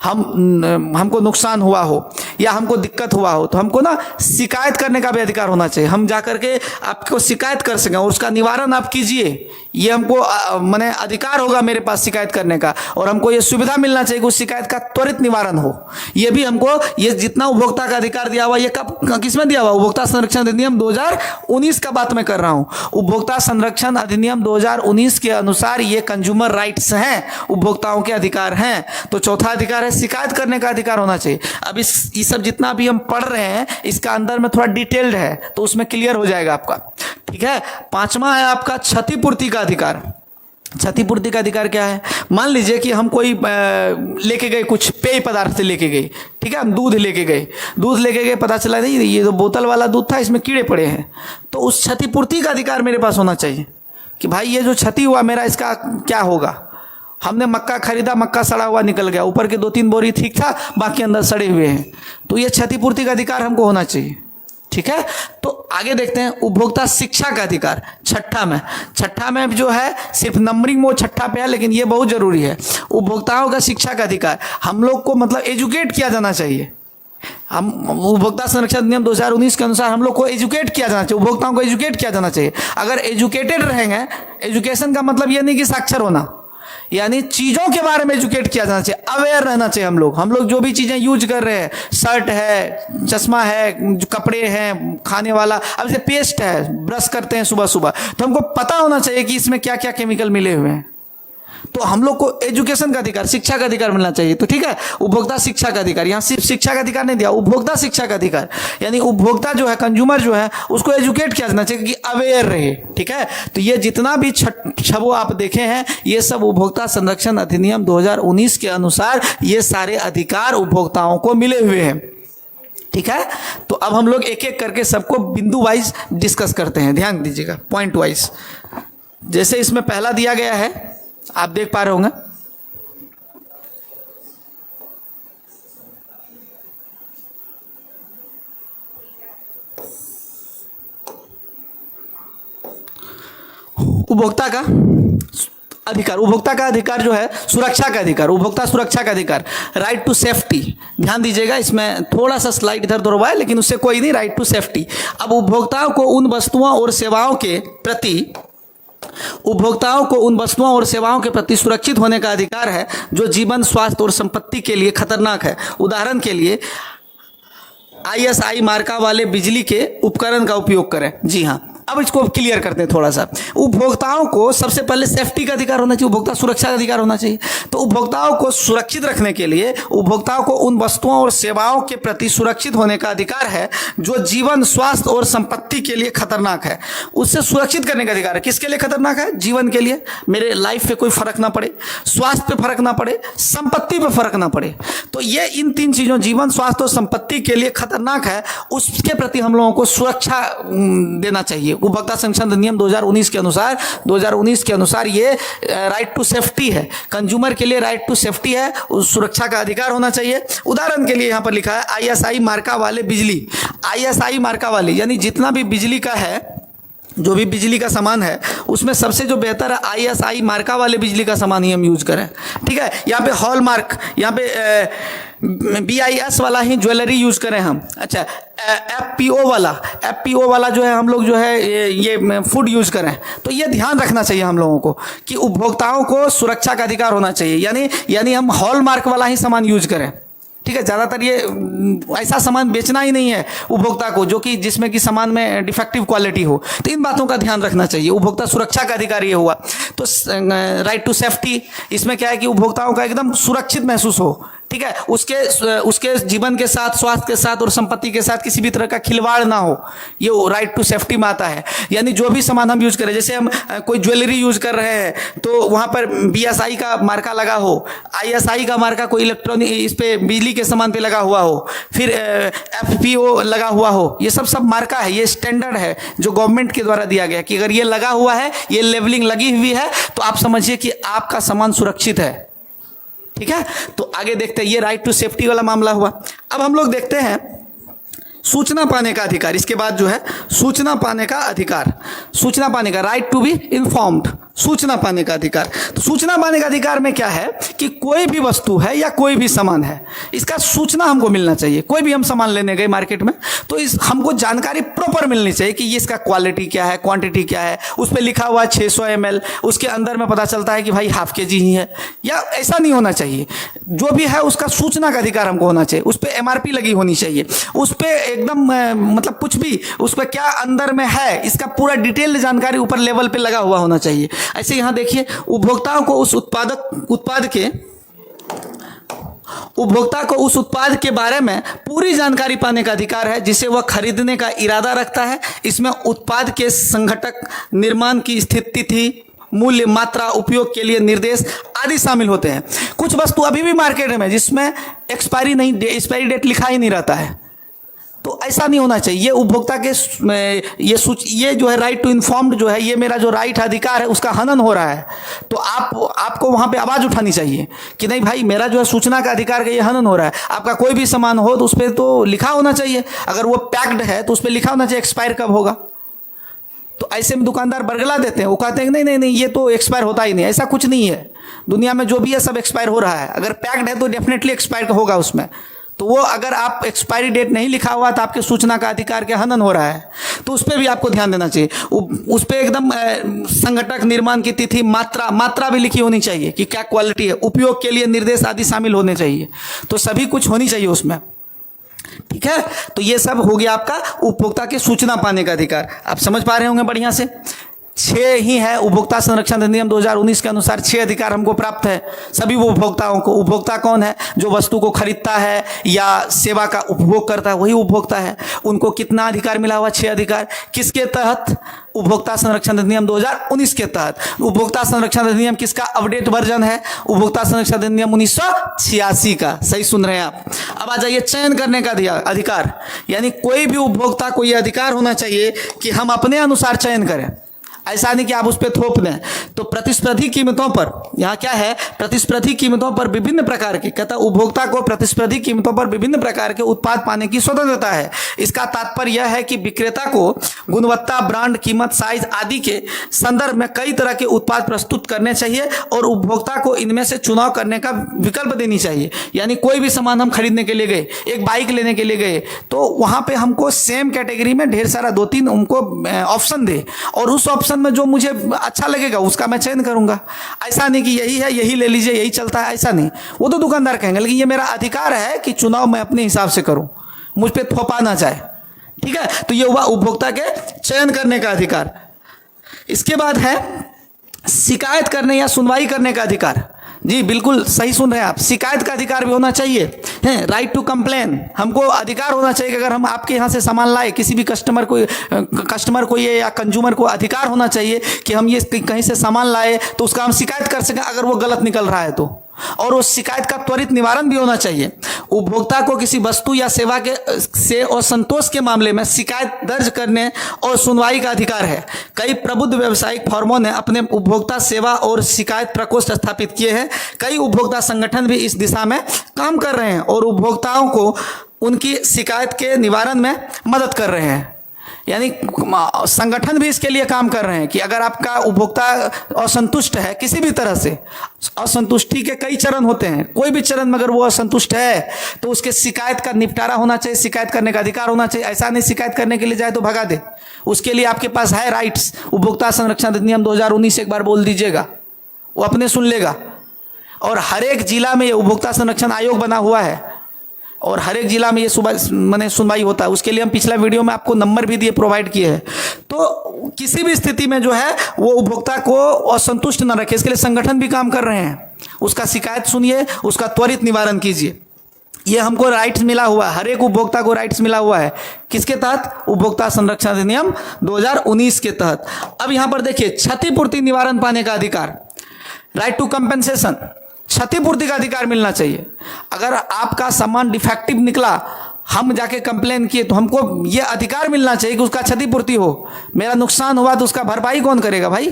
हमको नुकसान हुआ हो या हमको दिक्कत हुआ हो, तो हमको ना शिकायत करने का भी अधिकार होना चाहिए। हम जाकर के आपको शिकायत कर सकें और उसका निवारण आप कीजिए, ये हमको माने अधिकार होगा मेरे पास शिकायत करने का। और हमको ये सुविधा मिलना चाहिए कि उस शिकायत का त्वरित निवारण हो। ये भी हमको, ये जितना उपभोक्ता का अधिकार दिया हुआ, ये कब किसमें दिया हुआ? उपभोक्ता संरक्षण अधिनियम 2019 का बात मैं कर रहा हूँ। उपभोक्ता संरक्षण अधिनियम 2019 के अनुसार ये कंज्यूमर राइट्स हैं, उपभोक्ताओं के अधिकार हैं। तो चौथा अधिकार है शिकायत करने का अधिकार होना चाहिए। अब ये सब जितना भी हम पढ़ रहे हैं, इसका अंदर में थोड़ा डिटेल्ड है, तो उसमें क्लियर हो जाएगा आपका। ठीक है। पांचवा है आपका क्षतिपूर्ति का अधिकार। क्षतिपूर्ति का अधिकार क्या है? मान लीजिए कि हम कोई लेके गए, कुछ पेय पदार्थ से लेके गए, ठीक है, हम दूध लेके गए, पता चला नहीं ये तो बोतल वाला दूध था, इसमें कीड़े पड़े हैं। तो उस क्षतिपूर्ति का अधिकार मेरे पास होना चाहिए कि भाई ये जो क्षति हुआ मेरा, इसका क्या होगा। हमने मक्का खरीदा, मक्का सड़ा हुआ निकल गया, ऊपर के 2-3 बोरी ठीक था, बाकी अंदर सड़े हुए हैं, तो ये क्षतिपूर्ति का अधिकार हमको होना चाहिए। ठीक है। तो आगे देखते हैं उपभोक्ता शिक्षा का अधिकार। छठा में जो है, सिर्फ नंबरिंग वो छठा पे है, लेकिन ये बहुत जरूरी है। उपभोक्ताओं का शिक्षा का अधिकार, हम लोग को मतलब एजुकेट किया जाना चाहिए। हम उपभोक्ता संरक्षण अधिनियम 2019 के अनुसार हम लोग को एजुकेट किया जाना चाहिए, उपभोक्ताओं को एजुकेट किया जाना चाहिए। अगर एजुकेटेड रहेंगे, एजुकेशन का मतलब ये नहीं कि साक्षर होना, यानी चीजों के बारे में एजुकेट किया जाना चाहिए, अवेयर रहना चाहिए। हम लोग जो भी चीजें यूज कर रहे हैं, शर्ट है, चश्मा है, कपड़े हैं, खाने वाला, अब जैसे पेस्ट है, ब्रश करते हैं सुबह सुबह, तो हमको पता होना चाहिए कि इसमें क्या क्या केमिकल मिले हुए हैं। तो हम लोग को एजुकेशन का अधिकार, शिक्षा का अधिकार मिलना चाहिए। तो ठीक है, उपभोक्ता शिक्षा का अधिकार, यहाँ सिर्फ शिक्षा का अधिकार नहीं दिया, उपभोक्ता शिक्षा का अधिकार, यानी उपभोक्ता जो है, कंज्यूमर जो है, उसको एजुकेट किया जाना चाहिए कि अवेयर रहे। ठीक है। तो ये जितना भी छबो आप देखे हैं, ये सब उपभोक्ता संरक्षण अधिनियम 2019 के अनुसार ये सारे अधिकार उपभोक्ताओं को मिले हुए हैं। ठीक है। तो अब हम लोग एक एक करके सबको बिंदु वाइज डिस्कस करते हैं, ध्यान दीजिएगा, पॉइंट वाइज। जैसे इसमें पहला दिया गया है, आप देख पा रहे होंगे, उपभोक्ता का अधिकार। उपभोक्ता का अधिकार जो है, सुरक्षा का अधिकार, उपभोक्ता सुरक्षा का अधिकार, राइट टू सेफ्टी। ध्यान दीजिएगा, इसमें थोड़ा सा स्लाइड इधर उधर हुआ है, लेकिन उससे कोई नहीं, राइट टू सेफ्टी। अब उपभोक्ताओं को उन वस्तुओं और सेवाओं के प्रति उपभोक्ताओं को उन वस्तुओं और सेवाओं के प्रति सुरक्षित होने का अधिकार है जो जीवन, स्वास्थ्य और संपत्ति के लिए खतरनाक है। उदाहरण के लिए ISI मार्का वाले बिजली के उपकरण का उपयोग करें। जी हाँ, अब इसको क्लियर करते हैं थोड़ा सा। उपभोक्ताओं को सबसे पहले सेफ्टी का अधिकार होना चाहिए, उपभोक्ता सुरक्षा का अधिकार होना चाहिए। तो उपभोक्ताओं को सुरक्षित रखने के लिए उपभोक्ताओं को उन वस्तुओं और सेवाओं के प्रति सुरक्षित होने का अधिकार है जो जीवन, स्वास्थ्य और संपत्ति के लिए खतरनाक है। उससे सुरक्षित करने का अधिकार है। किसके लिए खतरनाक है? जीवन के लिए, मेरे लाइफ पे कोई फर्क ना पड़े, स्वास्थ्य पे फर्क ना पड़े, संपत्ति पे फर्क ना पड़े। तो ये इन 3 चीजों, जीवन, स्वास्थ्य और संपत्ति के लिए खतरनाक है, उसके प्रति हम लोगों को सुरक्षा देना चाहिए। उपभोक्ता संरक्षण अधिनियम 2019 के अनुसार ये राइट टू सेफ्टी है, कंज्यूमर के लिए राइट टू सेफ्टी है, उस सुरक्षा का अधिकार होना चाहिए। उदाहरण के लिए यहां पर लिखा है ISI मार्का वाले बिजली, ISI मार्का वाले यानी जितना भी बिजली का है, जो भी बिजली का सामान है उसमें सबसे जो बेहतर है ISI मार्का वाले बिजली का सामान ही हम यूज करें। ठीक है, यहाँ पे हॉलमार्क, यहाँ पे BIS वाला ही ज्वेलरी यूज करें हम। अच्छा, FPO वाला जो है हम लोग जो है ये फूड यूज करें। तो ये ध्यान रखना चाहिए हम लोगों को कि उपभोक्ताओं को सुरक्षा का अधिकार होना चाहिए, यानी हम हॉलमार्क वाला ही सामान यूज करें। ठीक है, ज़्यादातर ये ऐसा सामान बेचना ही नहीं है उपभोक्ता को जो कि जिसमें कि सामान में डिफेक्टिव क्वालिटी हो। तो इन बातों का ध्यान रखना चाहिए। उपभोक्ता सुरक्षा का अधिकार ये हुआ। तो राइट टू सेफ्टी, इसमें क्या है कि उपभोक्ताओं का एकदम सुरक्षित महसूस हो। ठीक है, उसके जीवन के साथ, स्वास्थ्य के साथ और संपत्ति के साथ किसी भी तरह का खिलवाड़ ना हो, ये राइट टू सेफ्टी में आता है। यानी जो भी सामान हम यूज करें, जैसे हम कोई ज्वेलरी यूज कर रहे हैं तो वहां पर BSI का मार्का लगा हो, ISI का मार्का कोई इलेक्ट्रॉनिक इस पे बिजली के सामान पे लगा हुआ हो, फिर FPO लगा हुआ हो, ये सब मार्का है, ये स्टैंडर्ड है जो गवर्नमेंट के द्वारा दिया गया कि अगर ये लगा हुआ है, ये लेबलिंग लगी हुई है, तो आप समझिए कि आपका सामान सुरक्षित है। ठीक है, तो आगे देखते हैं, ये राइट टू सेफ्टी वाला मामला हुआ। अब हम लोग देखते हैं सूचना पाने का अधिकार। इसके बाद जो है सूचना पाने का अधिकार, सूचना पाने का राइट टू बी इन्फॉर्म्ड, सूचना पाने का अधिकार। तो सूचना पाने का अधिकार में क्या है कि कोई भी वस्तु है या कोई भी सामान है, इसका सूचना हमको मिलना चाहिए। कोई भी हम सामान लेने गए मार्केट में तो हमको जानकारी प्रॉपर मिलनी चाहिए कि ये इसका क्वालिटी क्या है, क्वांटिटी क्या है। उस पर लिखा हुआ 600 ml, उसके अंदर में पता चलता है कि भाई ½ kg ही है, या ऐसा नहीं होना चाहिए। जो भी है उसका सूचना का अधिकार हमको होना चाहिए। उस पर MRP लगी होनी चाहिए, उस पर एकदम मतलब कुछ भी उस पर क्या अंदर में है इसका पूरा डिटेल जानकारी ऊपर लेवल पे लगा हुआ होना चाहिए। ऐसे यहां देखिए, उपभोक्ताओं को उस उत्पाद के बारे में पूरी जानकारी पाने का अधिकार है जिसे वह खरीदने का इरादा रखता है। इसमें उत्पाद के संघटक, निर्माण की स्थिति थी, मूल्य, मात्रा, उपयोग के लिए निर्देश आदि शामिल होते हैं। कुछ वस्तु अभी भी मार्केट में जिसमें एक्सपायरी डेट लिखा ही नहीं रहता है, तो ऐसा नहीं होना चाहिए। ये उपभोक्ता के ये जो है राइट टू इन्फॉर्म्ड जो है, ये मेरा जो राइट अधिकार है उसका हनन हो रहा है। तो आपको वहां पे आवाज उठानी चाहिए कि नहीं भाई, मेरा जो है सूचना का अधिकार का ये हनन हो रहा है। आपका कोई भी सामान हो तो उस पर तो लिखा होना चाहिए, अगर वो पैक्ड है तो उस पर लिखा होना चाहिए एक्सपायर कब होगा। तो ऐसे में दुकानदार बरगला देते हैं, वो कहते हैं नहीं ये तो एक्सपायर होता ही नहीं। ऐसा कुछ नहीं है, दुनिया में जो भी है सब एक्सपायर हो रहा है। अगर पैक्ड है तो डेफिनेटली एक्सपायर होगा उसमें। तो वो अगर आप एक्सपायरी डेट नहीं लिखा हुआ तो आपके सूचना का अधिकार के हनन हो रहा है, तो उस पर भी आपको ध्यान देना चाहिए। उस पर एकदम संघटक, निर्माण की तिथि, मात्रा भी लिखी होनी चाहिए कि क्या क्वालिटी है, उपयोग के लिए निर्देश आदि शामिल होने चाहिए। तो सभी कुछ होनी चाहिए उसमें। ठीक है, तो ये सब हो गया आपका उपभोक्ता के सूचना पाने का अधिकार। आप समझ पा रहे होंगे बढ़िया से। 6 ही है उपभोक्ता संरक्षण अधिनियम 2019 के अनुसार 6 अधिकार हमको प्राप्त है सभी उपभोक्ताओं को। उपभोक्ता कौन है? जो वस्तु को खरीदता है या सेवा का उपभोग करता है, वही उपभोक्ता है। उनको कितना अधिकार मिला हुआ? 6 अधिकार। किसके तहत? उपभोक्ता संरक्षण अधिनियम 2019 के तहत। उपभोक्ता संरक्षण अधिनियम किसका अपडेट वर्जन है? उपभोक्ता संरक्षण अधिनियम 1986 का। सही सुन रहे हैं आप। अब आ जाइए चयन करने का अधिकार, यानी कोई भी उपभोक्ता को यह अधिकार होना चाहिए कि हम अपने अनुसार चयन करें। ऐसा नहीं कि आप उस पर थोप दें। तो प्रतिस्पर्धी कीमतों पर, यहाँ क्या है, प्रतिस्पर्धी कीमतों पर विभिन्न प्रकार के, कहता उपभोक्ता को प्रतिस्पर्धी कीमतों पर विभिन्न प्रकार के उत्पाद पाने की स्वतंत्रता है। इसका तात्पर्य यह है कि विक्रेता को गुणवत्ता, ब्रांड, कीमत, साइज आदि के संदर्भ में कई तरह के उत्पाद प्रस्तुत करने चाहिए और उपभोक्ता को इनमें से चुनाव करने का विकल्प देनी चाहिए। यानी कोई भी सामान हम खरीदने के लिए गए, एक बाइक लेने के लिए गए, तो वहां पर हमको सेम कैटेगरी में ढेर सारा 2-3 उनको ऑप्शन दे और उस ऑप्शन ऑप्शन में जो मुझे अच्छा लगेगा उसका मैं चयन करूंगा। ऐसा नहीं कि यही है, यही ले लीजिए, यही चलता है, ऐसा नहीं। वो तो दुकानदार कहेंगे, लेकिन ये मेरा अधिकार है कि चुनाव मैं अपने हिसाब से करूं, मुझ पर थोपा ना जाए। ठीक है, तो ये हुआ उपभोक्ता के चयन करने का अधिकार। इसके बाद है शिकायत करने या सुनवाई करने का अधिकार। जी बिल्कुल सही सुन रहे हैं आप, शिकायत का अधिकार भी होना चाहिए है, राइट टू कंप्लेन। हमको अधिकार होना चाहिए कि अगर हम आपके यहाँ से सामान लाए, किसी भी कस्टमर को ये या कंज्यूमर को अधिकार होना चाहिए कि हम ये कहीं से सामान लाए तो उसका हम शिकायत कर सकें अगर वो गलत निकल रहा है तो, और उस शिकायत का त्वरित निवारण भी होना चाहिए। उपभोक्ता को किसी वस्तु या सेवा के से असंतोष के मामले में शिकायत दर्ज करने और सुनवाई का अधिकार है। कई प्रबुद्ध व्यावसायिक फर्मों ने अपने उपभोक्ता सेवा और शिकायत प्रकोष्ठ स्थापित किए हैं। कई उपभोक्ता संगठन भी इस दिशा में काम कर रहे हैं और उपभोक्ताओं को उनकी शिकायत के निवारण में मदद कर रहे हैं। यानी संगठन भी इसके लिए काम कर रहे हैं कि अगर आपका उपभोक्ता असंतुष्ट है किसी भी तरह से, असंतुष्टि के कई चरण होते हैं, कोई भी चरण में अगर वो असंतुष्ट है तो उसके शिकायत का निपटारा होना चाहिए, शिकायत करने का अधिकार होना चाहिए। ऐसा नहीं शिकायत करने के लिए जाए तो भगा दे, उसके लिए आपके पास है राइट्स। उपभोक्ता संरक्षण अधिनियम 2019 एक बार बोल दीजिएगा, वो अपने सुन लेगा। और हर एक जिला में ये उपभोक्ता संरक्षण आयोग बना हुआ है और हर एक जिला में ये सुनवाई होता है। उसके लिए हम पिछला वीडियो में आपको नंबर भी दिए प्रोवाइड किए हैं। तो किसी भी स्थिति में जो है वो उपभोक्ता को असंतुष्ट न रखे, इसके लिए संगठन भी काम कर रहे हैं। उसका शिकायत सुनिए, उसका त्वरित निवारण कीजिए। ये हमको राइट्स मिला हुआ है, हर एक उपभोक्ता को राइट्स मिला हुआ है। किसके तहत? उपभोक्ता संरक्षण अधिनियम 2019 के तहत। अब यहां पर देखिए, क्षतिपूर्ति निवारण पाने का अधिकार, राइट टू कंपेंसेशन, क्षतिपूर्ति का अधिकार मिलना चाहिए। अगर आपका सामान डिफेक्टिव निकला, हम जाके कंप्लेन किए, तो हमको ये अधिकार मिलना चाहिए कि उसका क्षतिपूर्ति हो। मेरा नुकसान हुआ तो उसका भरपाई कौन करेगा भाई?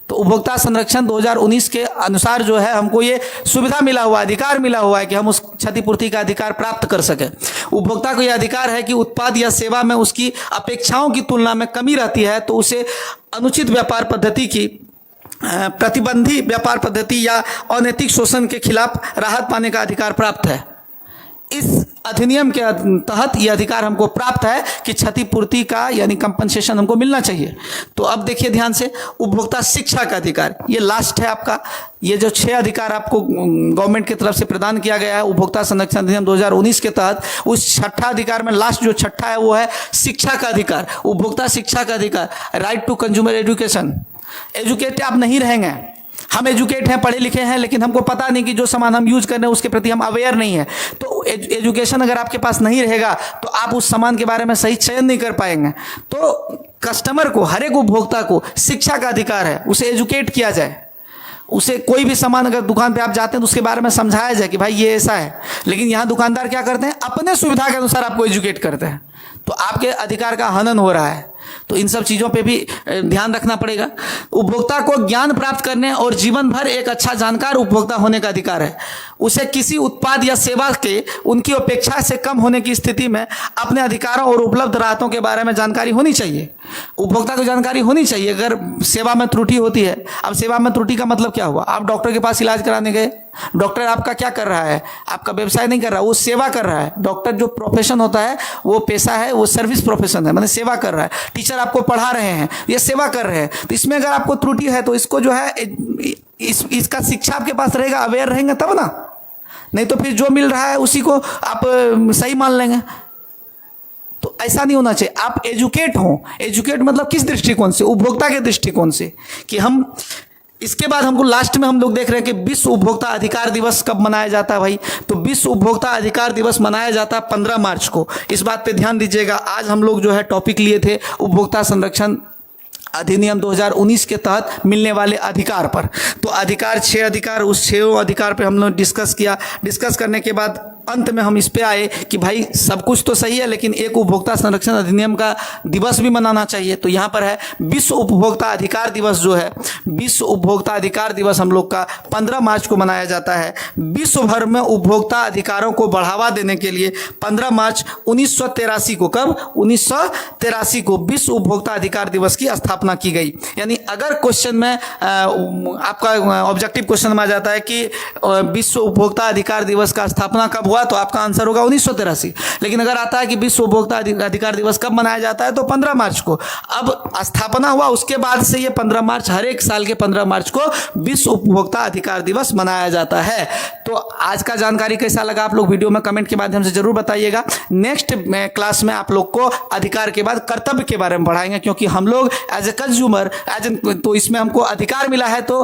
तो उपभोक्ता संरक्षण 2019 के अनुसार जो है हमको ये सुविधा मिला हुआ, अधिकार मिला हुआ है कि हम उस क्षतिपूर्ति का अधिकार प्राप्त कर सके। उपभोक्ता को यह अधिकार है कि उत्पाद या सेवा में उसकी अपेक्षाओं की तुलना में कमी रहती है तो उसे अनुचित व्यापार पद्धति की, प्रतिबंधी व्यापार पद्धति या अनैतिक शोषण के खिलाफ राहत पाने का अधिकार प्राप्त है। इस अधिनियम के तहत यह अधिकार हमको प्राप्त है कि क्षतिपूर्ति का यानी कंपनसेशन हमको मिलना चाहिए। तो अब देखिए ध्यान से, उपभोक्ता शिक्षा का अधिकार, ये लास्ट है आपका। ये जो 6 अधिकार आपको गवर्नमेंट की तरफ से प्रदान किया गया है उपभोक्ता संरक्षण अधिनियम 2019 के तहत, उस 6ठा अधिकार में लास्ट जो 6ठा है वो है शिक्षा का अधिकार। उपभोक्ता शिक्षा का अधिकार, right to consumer education. Educate आप नहीं रहेंगे, हम एजुकेट हैं, पढ़े लिखे हैं, लेकिन हमको पता नहीं कि जो सामान हम यूज कर रहे हैं उसके प्रति हम अवेयर नहीं है। तो एजुकेशन अगर आपके पास नहीं रहेगा तो आप उस सामान के बारे में सही चयन नहीं कर पाएंगे। तो कस्टमर को, हर एक उपभोक्ता को शिक्षा का अधिकार है, उसे एजुकेट किया जाए। उसे कोई भी सामान अगर दुकान पे आप जाते हैं तो उसके बारे में समझाया जाए कि भाई ये ऐसा है। लेकिन यहाँ दुकानदार क्या करते हैं? अपने सुविधा के अनुसार आपको एजुकेट करते हैं, तो आपके अधिकार का हनन हो रहा है। तो इन सब चीज़ों पे भी ध्यान रखना पड़ेगा। उपभोक्ता को ज्ञान प्राप्त करने और जीवन भर एक अच्छा जानकार उपभोक्ता होने का अधिकार है। उसे किसी उत्पाद या सेवा के उनकी अपेक्षा से कम होने की स्थिति में अपने अधिकारों और उपलब्ध राहतों के बारे में जानकारी होनी चाहिए। उपभोक्ता को जानकारी होनी चाहिए अगर सेवा में त्रुटि होती है। अब सेवा में त्रुटि का मतलब क्या हुआ? आप डॉक्टर के पास इलाज कराने गए, डॉक्टर आपका क्या कर रहा है? आपका व्यवसाय नहीं कर रहा, वो सेवा कर रहा है। डॉक्टर जो प्रोफेशन होता है, वो पेशा है, वो सर्विस प्रोफेशन है, मतलब सेवा कर रहा है। टीचर आपको पढ़ा रहे हैं, ये सेवा कर रहे हैं। तो इसमें अगर आपको त्रुटि है तो इसको जो है इसका शिक्षा आपके पास रहेगा, अवेयर रहेंगे तब ना, नहीं तो फिर जो मिल रहा है उसी को आप सही मान लेंगे। तो ऐसा नहीं होना चाहिए। आप एजुकेट हो। एजुकेट मतलब किस दृष्टिकोण से? उपभोक्ता के दृष्टिकोण से कि हम, इसके बाद हमको लास्ट में हम लोग देख रहे हैं कि विश्व उपभोक्ता अधिकार दिवस कब मनाया जाता है भाई? तो विश्व उपभोक्ता अधिकार दिवस मनाया जाता है 15 मार्च को। इस बात पे ध्यान दीजिएगा। आज हम लोग जो है टॉपिक लिए थे उपभोक्ता संरक्षण अधिनियम 2019 के तहत मिलने वाले अधिकार पर। तो अधिकार 6 अधिकार, उस 6 अधिकार पे हम लोग डिस्कस किया। डिस्कस करने के बाद अंत में हम इस पे आए कि भाई सब कुछ तो सही है, लेकिन एक उपभोक्ता संरक्षण अधिनियम का दिवस भी मनाना चाहिए। तो यहाँ पर है विश्व उपभोक्ता अधिकार दिवस जो है, विश्व उपभोक्ता अधिकार दिवस हम लोग का 15 मार्च को मनाया जाता है। विश्व भर में उपभोक्ता अधिकारों को बढ़ावा देने के लिए 15 मार्च 1983 को, कब? 1983 को विश्व उपभोक्ता अधिकार दिवस की स्थापना की गई। यानी अगर क्वेश्चन में आपका ऑब्जेक्टिव क्वेश्चन में आ जाता है कि विश्व उपभोक्ता अधिकार दिवस का स्थापना कब हुआ तो आपका आंसर होगा 1983। लेकिन अगर आता है कि विश्व उपभोक्ता अधिकार दिवस कब मनाया जाता है तो 15 मार्च को। अब स्थापना हुआ उसके बाद से ये 15 मार्च, हर एक साल के 15 मार्च को विश्व उपभोक्ता अधिकार दिवस मनाया जाता है। तो आज का जानकारी कैसा लगा आप लोग वीडियो में कमेंट के माध्यम से जरूर बताइएगा। नेक्स्ट क्लास में आप लोग को अधिकार के बाद कर्तव्य के बारे में पढ़ाएंगे, क्योंकि हम लोग एज ए कंज्यूमर तो इसमें हमको अधिकार मिला है तो